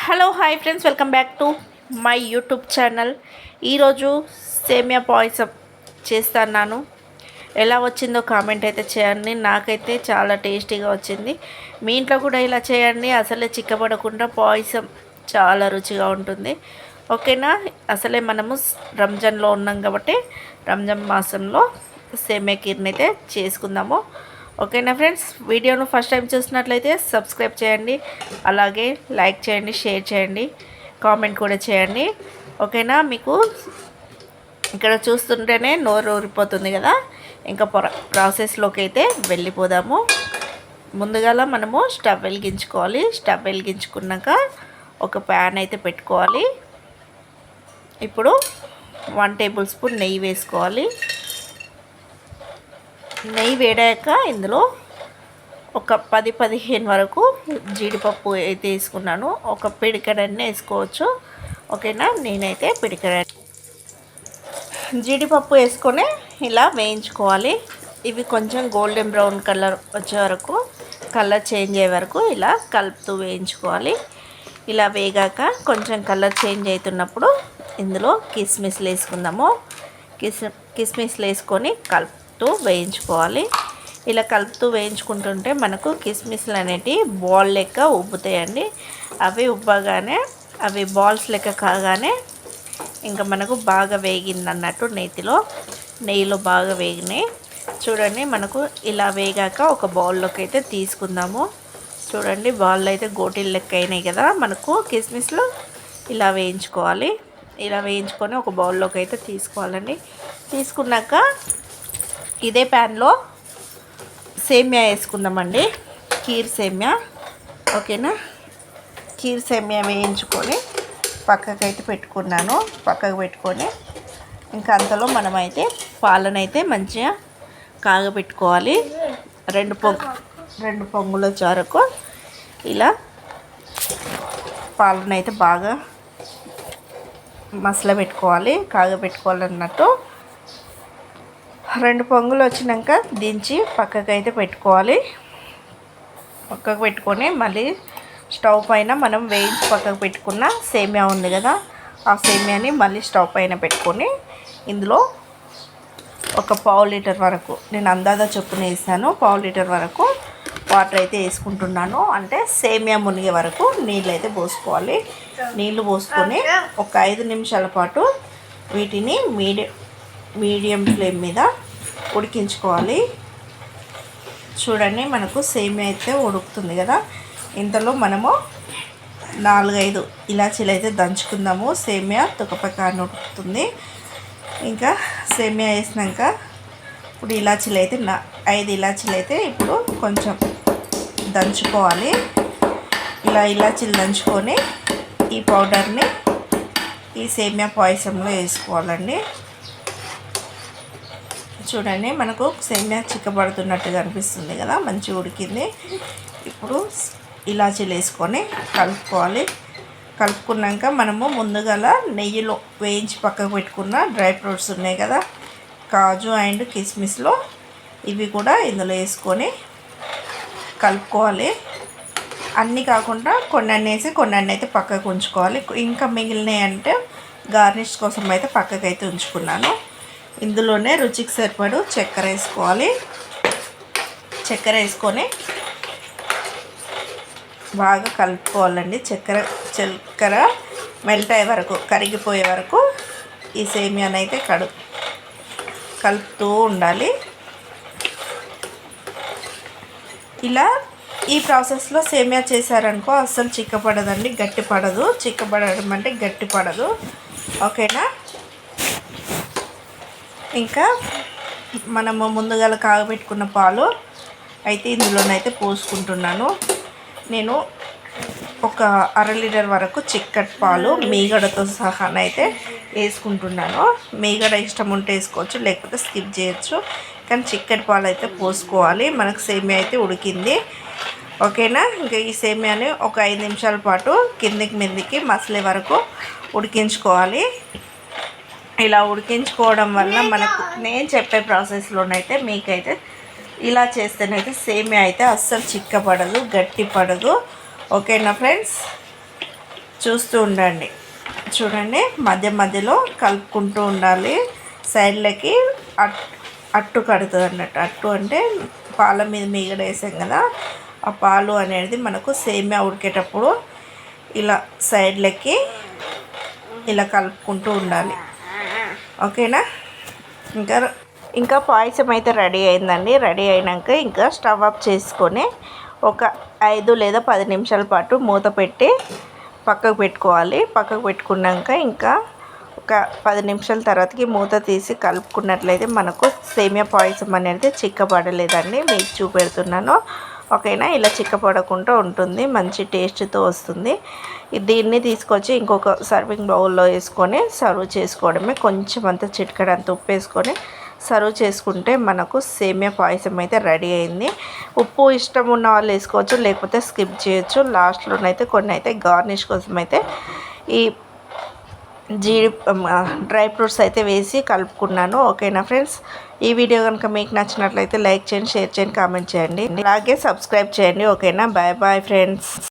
Hello hi friends, welcome back to my YouTube channel. ఈరోజు సేమియా పాయసం చేస్తున్నాను. ఎలా వచ్చిందో కామెంట్ అయితే చేయండి. నాకైతే చాలా టేస్టీగా వచ్చింది. మీ ఇంట్లో కూడా ఇలా చేయండి. అసలే చిక్కబడకుండా పాయసం చాలా రుచిగా ఉంటుంది. ఓకేనా? అసలే మనము రంజాన్లో ఉన్నాం కాబట్టి రంజాన్ మాసంలో సేమియా కీర్ని అయితే చేసుకుందాము. ఓకేనా ఫ్రెండ్స్, వీడియోను ఫస్ట్ టైం చూసినట్లయితే సబ్స్క్రైబ్ చేయండి, అలాగే లైక్ చేయండి, షేర్ చేయండి, కామెంట్ కూడా చేయండి. ఓకేనా? మీకు ఇక్కడ చూస్తుంటేనే నోరు ఊరిపోతుంది కదా. ఇంకా ప్రాసెస్లోకి అయితే వెళ్ళిపోదాము. ముందుగా మనము స్టవ్ వెలిగించుకోవాలి. స్టవ్ వెలిగించుకున్నాక ఒక ప్యాన్ అయితే పెట్టుకోవాలి. ఇప్పుడు 1 టేబుల్ స్పూన్ నెయ్యి వేసుకోవాలి. నెయ్యి వేడాక ఇందులో ఒక 10-15 వరకు జీడిపప్పు అయితే వేసుకున్నాను. ఒక పిడికెడన్నీ వేసుకోవచ్చు. ఓకేనా? నేనైతే పిడికెడ జీడిపప్పు వేసుకొని ఇలా వేయించుకోవాలి. ఇవి కొంచెం గోల్డెన్ బ్రౌన్ కలర్ వచ్చే వరకు, కలర్ చేంజ్ అయ్యే వరకు ఇలా కలుపుతూ వేయించుకోవాలి. ఇలా వేగాక కొంచెం కలర్ చేంజ్ అవుతున్నప్పుడు ఇందులో కిస్మిస్లు వేసుకుందాము. కిస్మిస్లు వేసుకొని కలుపుతూ వేయించుకోవాలి. ఇలా కలుపుతూ వేయించుకుంటుంటే మనకు కిస్మిస్లు అనేటివి బాల్ లెక్క ఉబ్బుతాయండి. అవి ఉబ్బగానే, అవి బాల్స్ లెక్క కాగానే ఇంకా మనకు బాగా వేగింది అన్నట్టు. నెయ్యిలో బాగా వేగినాయి. చూడండి, మనకు ఇలా వేగాక ఒక బౌల్లోకి అయితే తీసుకుందాము. చూడండి, బాల్లో అయితే గోటీలు లెక్క అయినాయి కదా. మనకు కిస్మిస్లు ఇలా వేయించుకోవాలి. ఇలా వేయించుకొని ఒక బౌల్లోకి అయితే తీసుకోవాలండి. తీసుకున్నాక ఇదే ప్యాన్లో సేమియా వేసుకుందామండి. కీర్ సేమియా. ఓకేనా? కీర్ సేమియా వేయించుకొని పక్కకైతే పెట్టుకున్నాను. పక్కకు పెట్టుకొని ఇంకా అంతలో మనమైతే పాలనైతే మంచిగా కాగబెట్టుకోవాలి. రెండు పొంగుల వరకు ఇలా పాలనైతే బాగా మసల పెట్టుకోవాలి, కాగబెట్టుకోవాలన్నట్టు. 2 పొంగులు వచ్చినాక దించి పక్కకైతే పెట్టుకోవాలి. పక్కకు పెట్టుకొని మళ్ళీ స్టవ్ పైన మనం వేయించి పక్కకు పెట్టుకున్న సేమియా ఉంది కదా, ఆ సేమియాని మళ్ళీ స్టవ్ పైన పెట్టుకొని ఇందులో ఒక 1/2 లీటర్ వరకు, నేను అందాజా చొప్పున వేసాను, 1/2 లీటర్ వరకు వాటర్ అయితే వేసుకుంటున్నాను. అంటే సేమియా మునిగే వరకు నీళ్ళు అయితే పోసుకోవాలి. నీళ్ళు పోసుకొని ఒక 5 నిమిషాల పాటు వీటిని మీడియం ఫ్లేమ్ మీద ఉడికించుకోవాలి. చూడండి, మనకు సేమియా అయితే ఉడుకుతుంది కదా. ఇంతలో మనము 4-5 ఇలాచీలు అయితే దంచుకుందాము. సేమియా తుకపకాన్ని ఉడుకుతుంది. ఇంకా సేమియా వేసినాక ఇప్పుడు ఇలాచీలు అయితే 5 ఇలాచీలు అయితే ఇప్పుడు కొంచెం దంచుకోవాలి. ఇలా ఇలాచీలు దంచుకొని ఈ పౌడర్ని ఈ సేమియా పాయసంలో వేసుకోవాలండి. చూడండి, మనకు సేమియా చిక్కబడుతున్నట్టుగా అనిపిస్తుంది కదా, మంచిగా ఉడికింది. ఇప్పుడు ఇలాచీలు వేసుకొని కలుపుకోవాలి. కలుపుకున్నాక మనము ముందుగా నెయ్యిలో వేయించి పక్కకు పెట్టుకున్న డ్రై ఫ్రూట్స్ ఉన్నాయి కదా, కాజు అండ్ కిస్మిస్లో, ఇవి కూడా ఇందులో వేసుకొని కలుపుకోవాలి. అన్నీ కాకుండా కొన్ని వేసి కొన్ని అయితే పక్కకు ఉంచుకోవాలి. ఇంకా మిగిలినవి అంటే గార్నిష్ కోసం అయితే పక్కకైతే ఉంచుకున్నాను. ఇందులోనే రుచికి సరిపడు చక్కెర వేసుకోవాలి. చక్కెర వేసుకొని బాగా కలుపుకోవాలండి. చక్కెర మెల్ట్ అయ్యే వరకు, కరిగిపోయే వరకు ఈ సేమియాని అయితే కలుపుతూ ఉండాలి. ఇలా ఈ ప్రాసెస్లో సేమియా చేశారనుకో అస్సలు చిక్కపడదండి, గట్టిపడదు. చిక్కపడడం అంటే గట్టిపడదు. ఓకేనా? ఇంకా మనము ముందుగా కాగబెట్టుకున్న పాలు అయితే ఇందులోనైతే పోసుకుంటున్నాను. నేను ఒక 1/2 లీటర్ వరకు చిక్కటి పాలు మీగడతో సహా అయితే వేసుకుంటున్నాను. మీగడ ఇష్టం ఉంటే వేసుకోవచ్చు, లేకపోతే స్కిప్ చేయొచ్చు. కానీ చిక్కటి పాలు అయితే పోసుకోవాలి. మనకు సేమియా అయితే ఉడికింది. ఓకేనా? ఇంకా ఈ సేమియాని ఒక 5 నిమిషాల పాటు కిందికి మీదికి మసలే వరకు ఉడికించుకోవాలి. ఇలా ఉడికించుకోవడం వల్ల మనకు నేను చెప్పే ప్రాసెస్లోనైతే మీకైతే ఇలా చేస్తేనైతే సేమియా అయితే అస్సలు చిక్కపడదు, గట్టి పడదు. ఓకేనా ఫ్రెండ్స్? చూస్తూ ఉండండి. చూడండి, మధ్య మధ్యలో కలుపుకుంటూ ఉండాలి. సైడ్లకి అట్టు కడుతుంది అన్నట్టు. అట్టు అంటే పాల మీద మీగడ వేసాం కదా, ఆ పాలు అనేది మనకు సేమియా ఉడికేటప్పుడు ఇలా సైడ్లకి ఇలా కలుపుకుంటూ ఉండాలి. ఓకేనా? ఇంకా పాయసం అయితే రెడీ అయిందండి. రెడీ అయినాక ఇంకా స్టవ్ ఆఫ్ చేసుకొని ఒక 5 లేదా 10 నిమిషాల పాటు మూత పెట్టి పక్కకు పెట్టుకోవాలి. పక్కకు పెట్టుకున్నాక ఇంకా ఒక 10 నిమిషాల తర్వాతకి మూత తీసి కలుపుకున్నట్లయితే మనకు సేమియా పాయసం అనేది చిక్కబడలేదండి. మీకు చూపెడుతున్నాను. ఓకేనా? ఇలా చిక్కపడకుండా ఉంటుంది, మంచి టేస్ట్తో వస్తుంది. దీన్ని తీసుకొచ్చి ఇంకొక సర్వింగ్ బౌల్లో వేసుకొని సర్వ్ చేసుకోవడమే. కొంచెం అంత చిటికెడంత ఉప్పు వేసుకొని సర్వ్ చేసుకుంటే మనకు సేమియా పాయసం అయితే రెడీ అయింది. ఉప్పు ఇష్టం ఉన్న వాళ్ళు వేసుకోవచ్చు, లేకపోతే స్కిప్ చేయొచ్చు. లాస్ట్లోనైతే కొన్ని అయితే గార్నిష్ కోసం అయితే ఈ డ్రై ఫ్రూట్స్ అయితే వేసి కలుపుకున్నాను. ఓకేనా ఫ్రెండ్స్? ఈ వీడియో కనుక మీకు నచ్చినట్లయితే లైక్ చేయండి, షేర్ చేయండి, కామెంట్ చేయండి, అలాగే సబ్స్క్రైబ్ చేయండి. ఓకేనా? Bye bye friends.